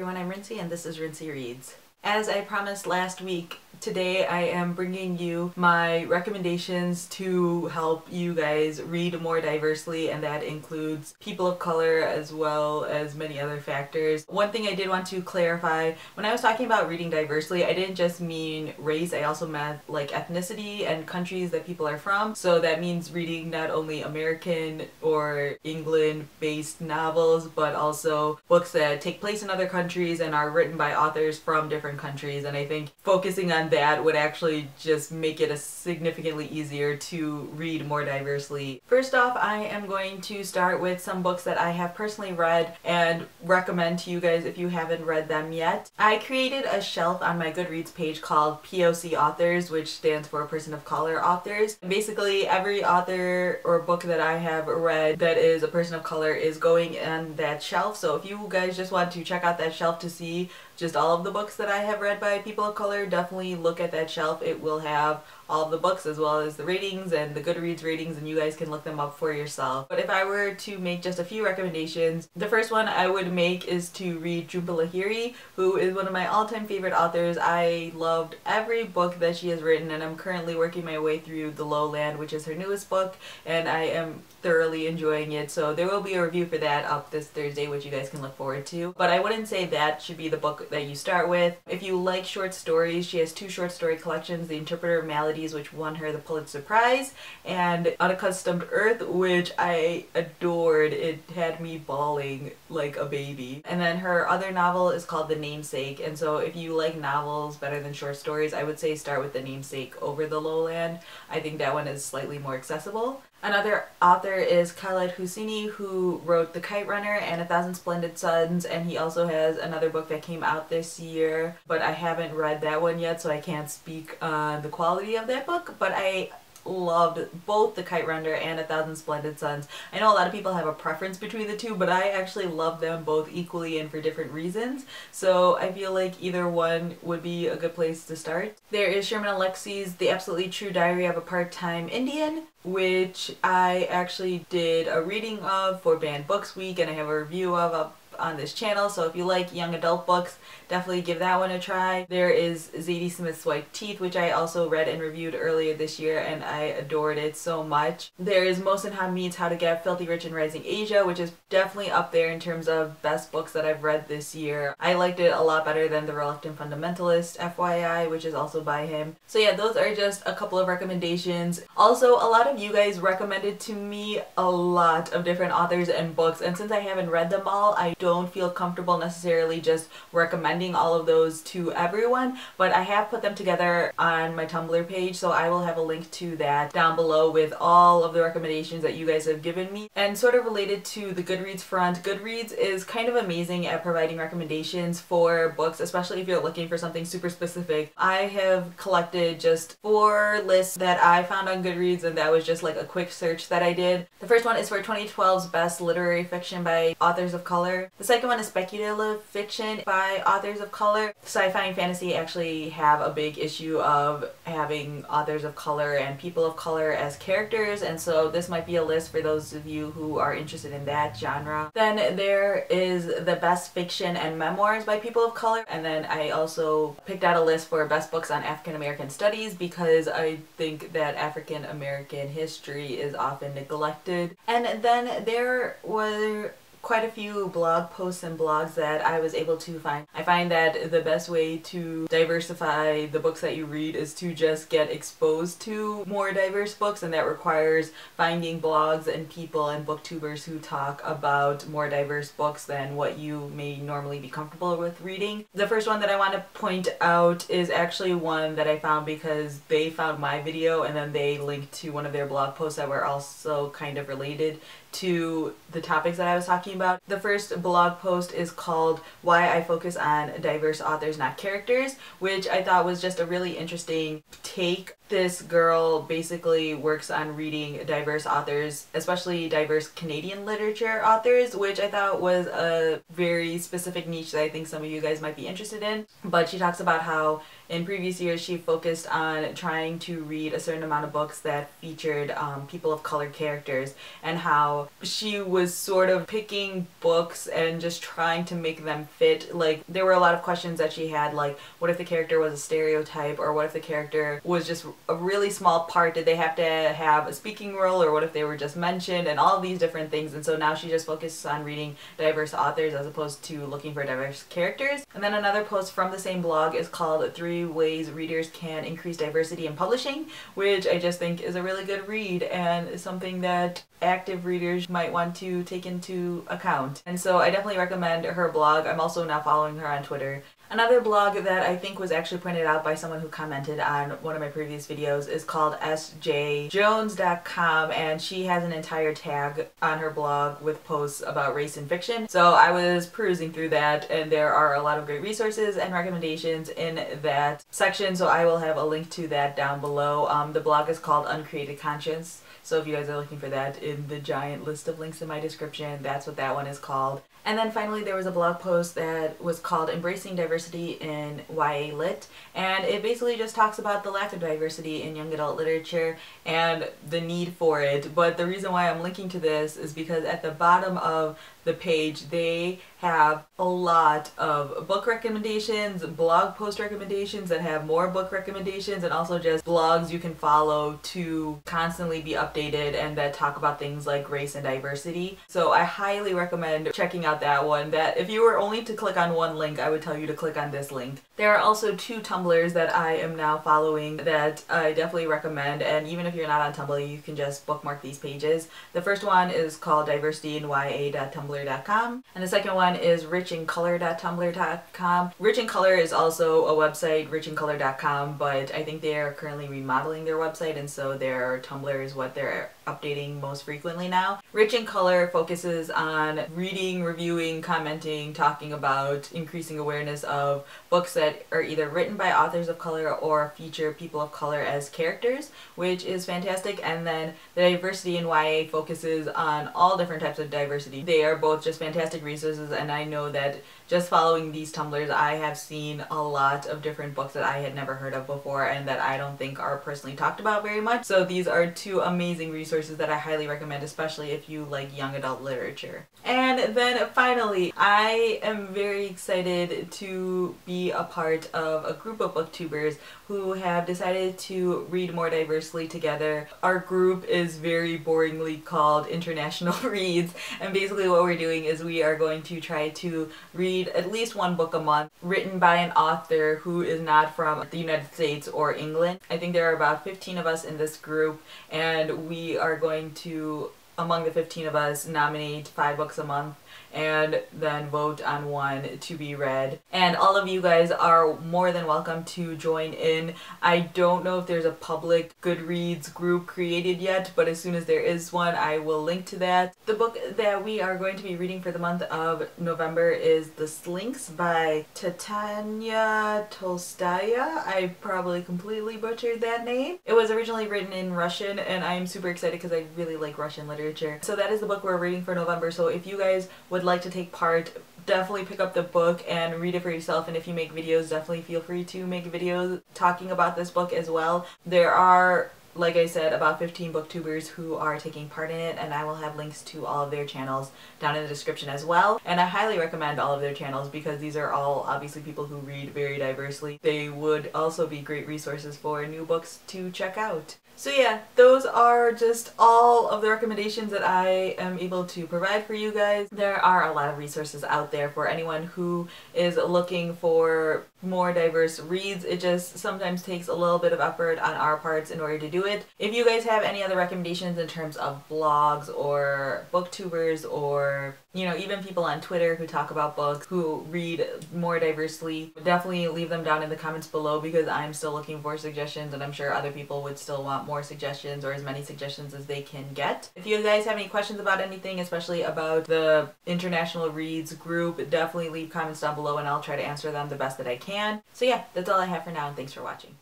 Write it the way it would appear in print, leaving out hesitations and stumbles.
everyone, I'm Rincey and this is Rincey Reads. As I promised last week, today I am bringing you my recommendations to help you guys read more diversely, and that includes people of color as well as many other factors. One thing I did want to clarify, when I was talking about reading diversely, I didn't just mean race, I also meant like ethnicity and countries that people are from. So that means reading not only American or England-based novels, but also books that take place in other countries and are written by authors from different countries, and I think focusing on that would actually just make it significantly easier to read more diversely. First off, I am going to start with some books that I have personally read and recommend to you guys if you haven't read them yet. I created a shelf on my GoodReads page called POC Authors, which stands for Person of Color Authors. And basically every author or book that I have read that is a person of color is going on that shelf. So if you guys just want to check out that shelf to see just all of the books that I have read by people of color, definitely look at that shelf. It will have all of the books as well as the ratings and the GoodReads ratings, and you guys can look them up for yourself. But if I were to make just a few recommendations, the first one I would make is to read Jhumpa Lahiri, who is one of my all-time favorite authors. I loved every book that she has written, and I'm currently working my way through The Lowland, which is her newest book, and I am thoroughly enjoying it. So there will be a review for that up this Thursday, which you guys can look forward to. But I wouldn't say that should be the book that you start with. If you like short stories, she has two short story collections, The Interpreter of Maladies, which won her the Pulitzer Prize, and Unaccustomed Earth, which I adored. It had me bawling like a baby. And then her other novel is called The Namesake, and so if you like novels better than short stories, I would say start with The Namesake over The Lowland. I think that one is slightly more accessible. Another author is Khaled Hosseini, who wrote The Kite Runner and A Thousand Splendid Suns, and he also has another book that came out this year, but I haven't read that one yet, so I can't speak on the quality of that book, but I loved both The Kite Runner and A Thousand Splendid Suns. I know a lot of people have a preference between the two, but I actually love them both equally and for different reasons, so I feel like either one would be a good place to start. There is Sherman Alexi's The Absolutely True Diary of a Part-Time Indian, which I actually did a reading of for Banned Books Week, and I have a review of up on this channel, so if you like young adult books, definitely give that one a try. There is Zadie Smith's White Teeth, which I also read and reviewed earlier this year, and I adored it so much. There is Mohsin Hamid's How to Get Filthy Rich in Rising Asia, which is definitely up there in terms of best books that I've read this year. I liked it a lot better than The Reluctant Fundamentalist, FYI, which is also by him. So yeah, those are just a couple of recommendations. Also, a lot of you guys recommended to me a lot of different authors and books, and since I haven't read them all, I don't feel comfortable necessarily just recommending all of those to everyone, but I have put them together on my Tumblr page, so I will have a link to that down below with all of the recommendations that you guys have given me. And sort of related to the GoodReads front, GoodReads is kind of amazing at providing recommendations for books, especially if you're looking for something super specific. I have collected just 4 lists that I found on GoodReads, and that was just like a quick search that I did. The first one is for 2012's best literary fiction by authors of color. The second one is speculative fiction by authors of color. Sci-fi and fantasy actually have a big issue of having authors of color and people of color as characters, and so this might be a list for those of you who are interested in that genre. Then there is the best fiction and memoirs by people of color, and then I also picked out a list for best books on African American studies because I think that African American history is often neglected. And then there were quite a few blog posts and blogs that I was able to find. I find that the best way to diversify the books that you read is to just get exposed to more diverse books, and that requires finding blogs and people and booktubers who talk about more diverse books than what you may normally be comfortable with reading. The first one that I want to point out is actually one that I found because they found my video and then they linked to one of their blog posts that were also kind of related to the topics that I was talking about. The first blog post is called Why I Focus on Diverse Authors Not Characters, which I thought was just a really interesting take this girl basically works on reading diverse authors, especially diverse Canadian literature authors, which I thought was a very specific niche that I think some of you guys might be interested in. But she talks about how in previous years she focused on trying to read a certain amount of books that featured people of color characters, and how she was sort of picking books and just trying to make them fit. Like, there were a lot of questions that she had, like, what if the character was a stereotype, or what if the character was just a really small part? Did they have to have a speaking role, or what if they were just mentioned, and all of these different things. And so now she just focuses on reading diverse authors as opposed to looking for diverse characters. And then another post from the same blog is called 3 Ways Readers Can Increase Diversity in Publishing, which I just think is a really good read and something that active readers might want to take into account. And so I definitely recommend her blog. I'm also now following her on Twitter. Another blog that I think was actually pointed out by someone who commented on one of my previous videos is called sjjones.com, and she has an entire tag on her blog with posts about race and fiction. So I was perusing through that, and there are a lot of great resources and recommendations in that section, so I will have a link to that down below. The blog is called Uncreated Conscience, so if you guys are looking for that in the giant list of links in my description, that's what that one is called. And then finally there was a blog post that was called Embracing Diversity in YA Lit, and it basically just talks about the lack of diversity in young adult literature and the need for it. But the reason why I'm linking to this is because at the bottom of the page they have a lot of book recommendations, blog post recommendations that have more book recommendations, and also just blogs you can follow to constantly be updated and that talk about things like race and diversity. So I highly recommend checking out that one. That if you were only to click on one link, I would tell you to click on this link. There are also 2 Tumblrs that I am now following that I definitely recommend, and even if you're not on Tumblr, you can just bookmark these pages. The first one is called diversityinya.tumblr.com, and the second one is richincolor.tumblr.com. Rich in Color is also a website, richincolor.com, but I think they are currently remodeling their website, and so their Tumblr is what they're updating most frequently now. Rich in Color focuses on reading, reviewing, commenting, talking about increasing awareness of books that are either written by authors of color or feature people of color as characters, which is fantastic. And then the Diversity in YA focuses on all different types of diversity. They are both just fantastic resources, and I know that just following these Tumblrs, I have seen a lot of different books that I had never heard of before and that I don't think are personally talked about very much. So these are 2 amazing resources that I highly recommend, especially if you like young adult literature. And then finally, I am very excited to be a part of a group of booktubers who have decided to read more diversely together. Our group is very boringly called International Reads, and basically what we're doing is we are going to try to read at least 1 book a month written by an author who is not from the United States or England. I think there are about 15 of us in this group, and we are going to, among the 15 of us, nominate 5 books a month and then vote on one to be read. And all of you guys are more than welcome to join in. I don't know if there's a public GoodReads group created yet, but as soon as there is one, I will link to that. The book that we are going to be reading for the month of November is The Slinks by Tatiana Tolstaya. I probably completely butchered that name. It was originally written in Russian, and I am super excited because I really like Russian literature. So that is the book we're reading for November. So if you guys would like to take part, definitely pick up the book and read it for yourself. And if you make videos, definitely feel free to make videos talking about this book as well. There are, like I said, about 15 booktubers who are taking part in it, and I will have links to all of their channels down in the description as well. And I highly recommend all of their channels because these are all obviously people who read very diversely. They would also be great resources for new books to check out. So yeah, those are just all of the recommendations that I am able to provide for you guys. There are a lot of resources out there for anyone who is looking for more diverse reads. It just sometimes takes a little bit of effort on our parts in order to do it. If you guys have any other recommendations in terms of blogs or booktubers, or you know, even people on Twitter who talk about books, who read more diversely, definitely leave them down in the comments below because I'm still looking for suggestions, and I'm sure other people would still want more suggestions, or as many suggestions as they can get. If you guys have any questions about anything, especially about the International Reads group, definitely leave comments down below and I'll try to answer them the best that I can. So yeah, that's all I have for now, and thanks for watching.